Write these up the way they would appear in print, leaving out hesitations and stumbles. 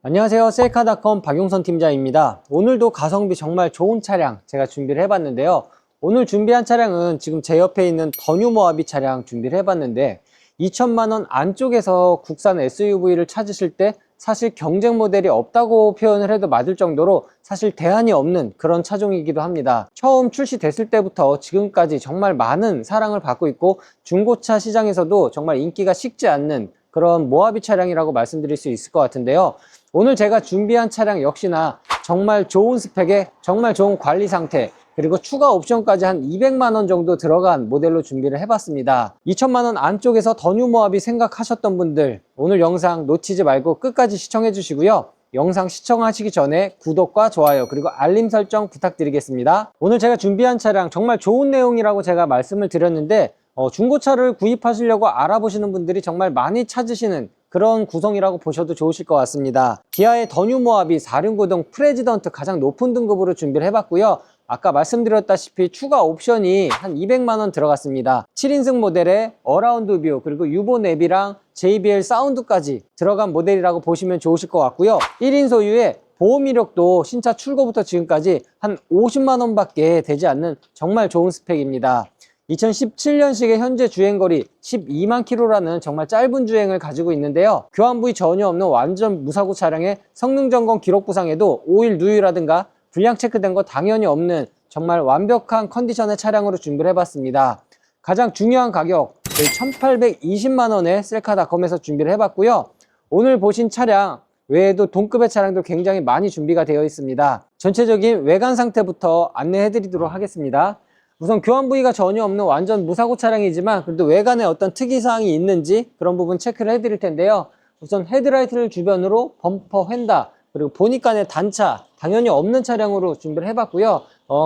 안녕하세요. 셀카닷컴 박용선 팀장입니다. 오늘도 가성비 정말 좋은 차량 제가 준비를 해봤는데요. 오늘 준비한 차량은 지금 제 옆에 있는 더 뉴 모하비 차량 준비를 해봤는데 2천만 원 안쪽에서 국산 SUV를 찾으실 때 사실 경쟁 모델이 없다고 표현을 해도 맞을 정도로 사실 대안이 없는 그런 차종이기도 합니다. 처음 출시됐을 때부터 지금까지 정말 많은 사랑을 받고 있고 중고차 시장에서도 정말 인기가 식지 않는 그런 모하비 차량이라고 말씀드릴 수 있을 것 같은데요. 오늘 제가 준비한 차량 역시나 정말 좋은 스펙에 정말 좋은 관리 상태, 그리고 추가 옵션까지 한 200만 원 정도 들어간 모델로 준비를 해봤습니다. 2천만 원 안쪽에서 더 뉴 모하비 생각하셨던 분들, 오늘 영상 놓치지 말고 끝까지 시청해 주시고요. 영상 시청하시기 전에 구독과 좋아요 그리고 알림 설정 부탁드리겠습니다. 오늘 제가 준비한 차량 정말 좋은 내용이라고 제가 말씀을 드렸는데 중고차를 구입하시려고 알아보시는 분들이 정말 많이 찾으시는 그런 구성이라고 보셔도 좋으실 것 같습니다. 기아의 더 뉴 모하비 4륜구동 프레지던트 가장 높은 등급으로 준비를 해봤고요. 아까 말씀드렸다시피 추가 옵션이 한 200만 원 들어갔습니다. 7인승 모델에 어라운드 뷰 그리고 유보 내비랑 JBL 사운드까지 들어간 모델이라고 보시면 좋으실 것 같고요. 1인 소유의 보험 이력도 신차 출고부터 지금까지 한 50만 원밖에 되지 않는 정말 좋은 스펙입니다. 2017년식의 현재 주행거리 12만 킬로라는 정말 짧은 주행을 가지고 있는데요. 교환 부위 전혀 없는 완전 무사고 차량의 성능 점검 기록 부상에도 오일 누유라든가 불량 체크된 거 당연히 없는 정말 완벽한 컨디션의 차량으로 준비를 해봤습니다. 가장 중요한 가격 1820만 원에 셀카닷컴에서 준비를 해봤고요. 오늘 보신 차량 외에도 동급의 차량도 굉장히 많이 준비가 되어 있습니다. 전체적인 외관 상태부터 안내해 드리도록 하겠습니다. 우선 교환 부위가 전혀 없는 완전 무사고 차량이지만 그래도 외관에 어떤 특이사항이 있는지 그런 부분 체크를 해드릴 텐데요. 우선 헤드라이트를 주변으로 범퍼 휀다, 그리고 보니까의 단차 당연히 없는 차량으로 준비를 해봤고요.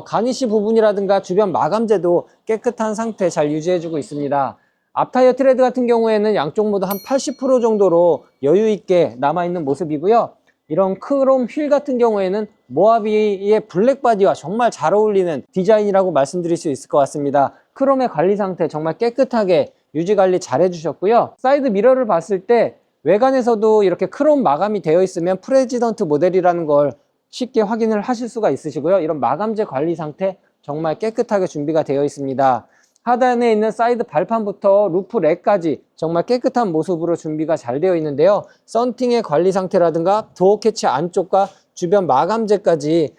가니쉬 부분이라든가 주변 마감재도 깨끗한 상태 잘 유지해주고 있습니다. 앞타이어 트레드 같은 경우에는 양쪽 모두 한 80% 정도로 여유있게 남아있는 모습이고요. 이런 크롬 휠 같은 경우에는 모하비의 블랙 바디와 정말 잘 어울리는 디자인이라고 말씀드릴 수 있을 것 같습니다. 크롬의 관리 상태 정말 깨끗하게 유지 관리 잘 해주셨고요. 사이드 미러를 봤을 때 외관에서도 이렇게 크롬 마감이 되어 있으면 프레지던트 모델이라는 걸 쉽게 확인을 하실 수가 있으시고요. 이런 마감재 관리 상태 정말 깨끗하게 준비가 되어 있습니다. 하단에 있는 사이드 발판부터 루프 랙까지 정말 깨끗한 모습으로 준비가 잘 되어 있는데요. 썬팅의 관리 상태라든가 도어 캐치 안쪽과 주변 마감재까지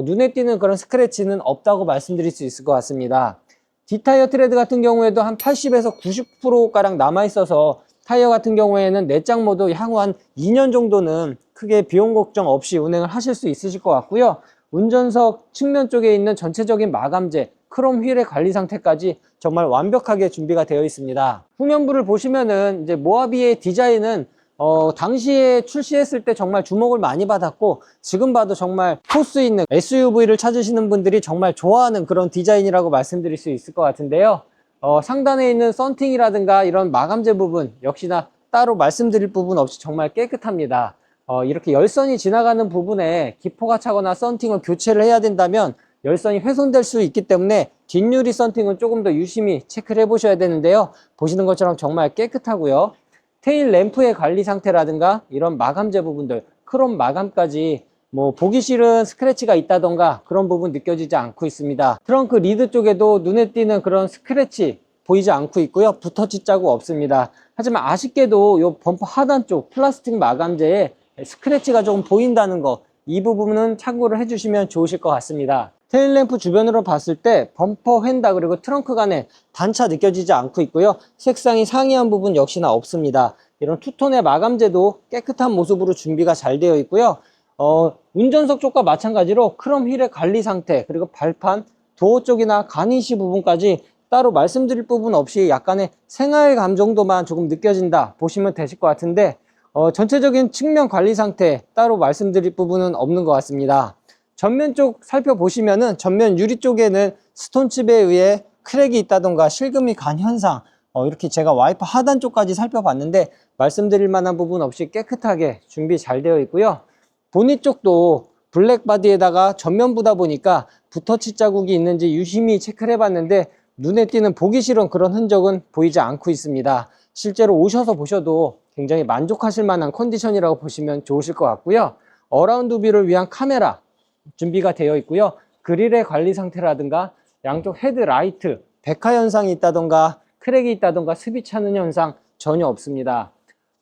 눈에 띄는 그런 스크래치는 없다고 말씀드릴 수 있을 것 같습니다. 뒷타이어 트레드 같은 경우에도 한 80에서 90%가량 남아있어서 타이어 같은 경우에는 내장 모드 향후 한 2년 정도는 크게 비용 걱정 없이 운행을 하실 수 있으실 것 같고요. 운전석 측면 쪽에 있는 전체적인 마감재, 크롬 휠의 관리 상태까지 정말 완벽하게 준비가 되어 있습니다. 후면부를 보시면은 이제 모하비의 디자인은 당시에 출시했을 때 정말 주목을 많이 받았고 지금 봐도 정말 포스 있는 SUV를 찾으시는 분들이 정말 좋아하는 그런 디자인이라고 말씀드릴 수 있을 것 같은데요. 상단에 있는 썬팅이라든가 이런 마감재 부분 역시나 따로 말씀드릴 부분 없이 정말 깨끗합니다. 이렇게 열선이 지나가는 부분에 기포가 차거나 썬팅을 교체를 해야 된다면 열선이 훼손될 수 있기 때문에 뒷유리 썬팅은 조금 더 유심히 체크를 해 보셔야 되는데요. 보시는 것처럼 정말 깨끗하고요. 테일 램프의 관리 상태라든가 이런 마감재 부분들, 크롬 마감까지 보기 싫은 스크래치가 있다던가 그런 부분 느껴지지 않고 있습니다. 트렁크 리드 쪽에도 눈에 띄는 그런 스크래치 보이지 않고 있고요. 붓터치 자국 없습니다. 하지만 아쉽게도 이 범퍼 하단 쪽 플라스틱 마감재에 스크래치가 조금 보인다는 거, 이 부분은 참고를 해주시면 좋으실 것 같습니다. 테일램프 주변으로 봤을 때 범퍼 휀다 그리고 트렁크 간에 단차 느껴지지 않고 있고요. 색상이 상이한 부분 역시나 없습니다. 이런 투톤의 마감재도 깨끗한 모습으로 준비가 잘 되어 있고요. 운전석 쪽과 마찬가지로 크롬 휠의 관리 상태, 그리고 발판, 도어 쪽이나 가니쉬 부분까지 따로 말씀드릴 부분 없이 약간의 생활감 정도만 조금 느껴진다 보시면 되실 것 같은데 전체적인 측면 관리 상태 따로 말씀드릴 부분은 없는 것 같습니다. 전면 쪽 살펴보시면은 전면 유리 쪽에는 스톤칩에 의해 크랙이 있다던가 실금이 간 현상, 이렇게 제가 와이퍼 하단 쪽까지 살펴봤는데 말씀드릴 만한 부분 없이 깨끗하게 준비 잘 되어 있고요. 보닛 쪽도 블랙 바디에다가 전면부다 보니까 붓터치 자국이 있는지 유심히 체크를 해봤는데 눈에 띄는 보기 싫은 그런 흔적은 보이지 않고 있습니다. 실제로 오셔서 보셔도 굉장히 만족하실 만한 컨디션이라고 보시면 좋으실 것 같고요. 어라운드 뷰를 위한 카메라 준비가 되어 있고요. 그릴의 관리 상태라든가 양쪽 헤드라이트, 백화 현상이 있다던가 크랙이 있다던가 습이 차는 현상 전혀 없습니다.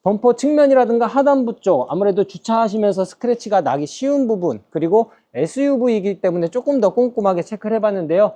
범퍼 측면이라든가 하단부 쪽, 아무래도 주차하시면서 스크래치가 나기 쉬운 부분, 그리고 SUV이기 때문에 조금 더 꼼꼼하게 체크를 해봤는데요.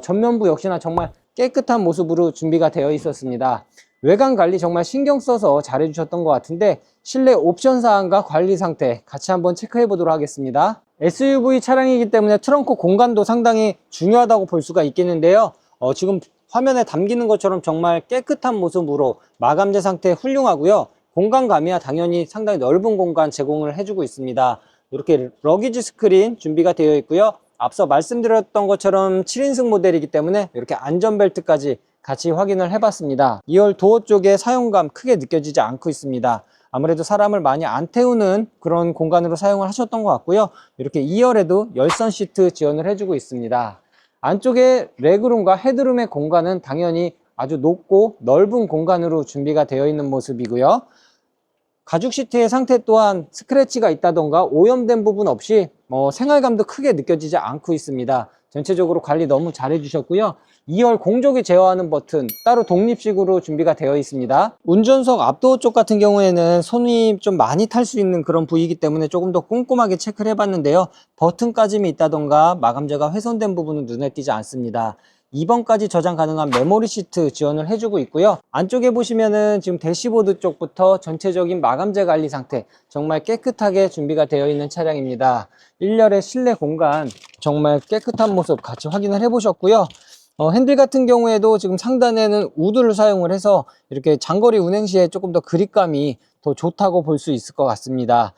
전면부 역시나 정말 깨끗한 모습으로 준비가 되어 있었습니다. 외관 관리 정말 신경 써서 잘 해주셨던 것 같은데, 실내 옵션 사항과 관리 상태 같이 한번 체크해 보도록 하겠습니다. SUV 차량이기 때문에 트렁크 공간도 상당히 중요하다고 볼 수가 있겠는데요. 지금 화면에 담기는 것처럼 정말 깨끗한 모습으로 마감재 상태 훌륭하고요. 공간감이야 당연히 상당히 넓은 공간 제공을 해주고 있습니다. 이렇게 러기지 스크린 준비가 되어 있고요. 앞서 말씀드렸던 것처럼 7인승 모델이기 때문에 이렇게 안전벨트까지 같이 확인을 해봤습니다. 2열 도어 쪽에 사용감 크게 느껴지지 않고 있습니다. 아무래도 사람을 많이 안 태우는 그런 공간으로 사용을 하셨던 것 같고요. 이렇게 2열에도 열선 시트 지원을 해주고 있습니다. 안쪽에 레그룸과 헤드룸의 공간은 당연히 아주 높고 넓은 공간으로 준비가 되어 있는 모습이고요. 가죽 시트의 상태 또한 스크래치가 있다던가 오염된 부분 없이 생활감도 크게 느껴지지 않고 있습니다. 전체적으로 관리 너무 잘 해주셨고요. 2열 공조기 제어하는 버튼 따로 독립식으로 준비가 되어 있습니다. 운전석 앞도어 쪽 같은 경우에는 손이 좀 많이 탈 수 있는 그런 부위이기 때문에 조금 더 꼼꼼하게 체크를 해봤는데요. 버튼 까짐이 있다던가 마감재가 훼손된 부분은 눈에 띄지 않습니다. 2번까지 저장 가능한 메모리 시트 지원을 해주고 있고요. 안쪽에 보시면은 지금 대시보드 쪽부터 전체적인 마감재 관리 상태 정말 깨끗하게 준비가 되어 있는 차량입니다. 1열의 실내 공간 정말 깨끗한 모습 같이 확인을 해보셨고요. 핸들 같은 경우에도 지금 상단에는 우드를 사용을 해서 이렇게 장거리 운행 시에 조금 더 그립감이 더 좋다고 볼 수 있을 것 같습니다.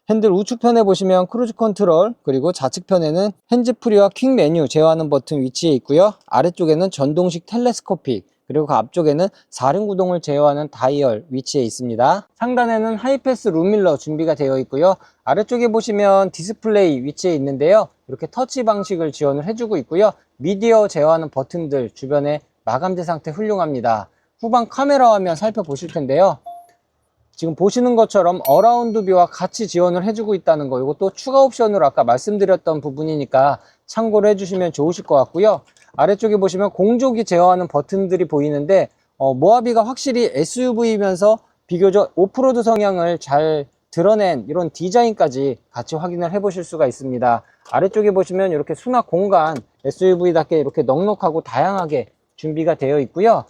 핸들 우측편에 보시면 크루즈 컨트롤, 그리고 좌측편에는 핸즈프리와 퀵 메뉴 제어하는 버튼 위치해 있고요. 아래쪽에는 전동식 텔레스코픽, 그리고 그 앞쪽에는 4륜 구동을 제어하는 다이얼 위치해 있습니다. 상단에는 하이패스 룸밀러 준비가 되어 있고요. 아래쪽에 보시면 디스플레이 위치해 있는데요. 이렇게 터치 방식을 지원을 해주고 있고요. 미디어 제어하는 버튼들 주변에 마감재 상태 훌륭합니다. 후방 카메라 화면 살펴보실 텐데요. 지금 보시는 것처럼 어라운드 뷰와 같이 지원을 해주고 있다는 거, 이것도 추가 옵션으로 아까 말씀드렸던 부분이니까 참고를 해주시면 좋으실 것 같고요. 아래쪽에 보시면 공조기 제어하는 버튼들이 보이는데 모하비가 확실히 SUV이면서 비교적 오프로드 성향을 잘 드러낸 이런 디자인까지 같이 확인을 해 보실 수가 있습니다. 아래쪽에 보시면 이렇게 수납 공간 SUV답게 이렇게 넉넉하고 다양하게 준비가 되어 있고요.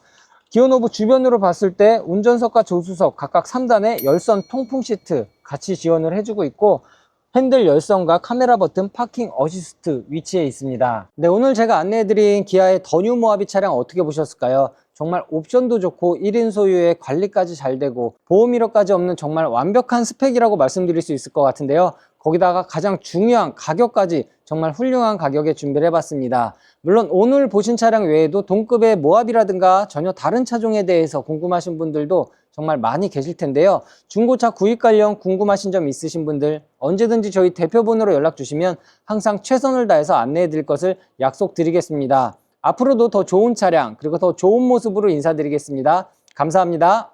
기어노브 주변으로 봤을 때 운전석과 조수석 각각 3단에 열선 통풍 시트 같이 지원을 해주고 있고, 핸들 열선과 카메라 버튼, 파킹 어시스트 위치해 있습니다. 네, 오늘 제가 안내해드린 기아의 더 뉴 모하비 차량 어떻게 보셨을까요? 정말 옵션도 좋고 1인 소유에 관리까지 잘 되고 보험 이력까지 없는 정말 완벽한 스펙이라고 말씀드릴 수 있을 것 같은데요. 거기다가 가장 중요한 가격까지 정말 훌륭한 가격에 준비를 해봤습니다. 물론 오늘 보신 차량 외에도 동급의 모하비라든가 전혀 다른 차종에 대해서 궁금하신 분들도 정말 많이 계실 텐데요. 중고차 구입 관련 궁금하신 점 있으신 분들 언제든지 저희 대표번호로 연락 주시면 항상 최선을 다해서 안내해 드릴 것을 약속드리겠습니다. 앞으로도 더 좋은 차량, 그리고 더 좋은 모습으로 인사드리겠습니다. 감사합니다.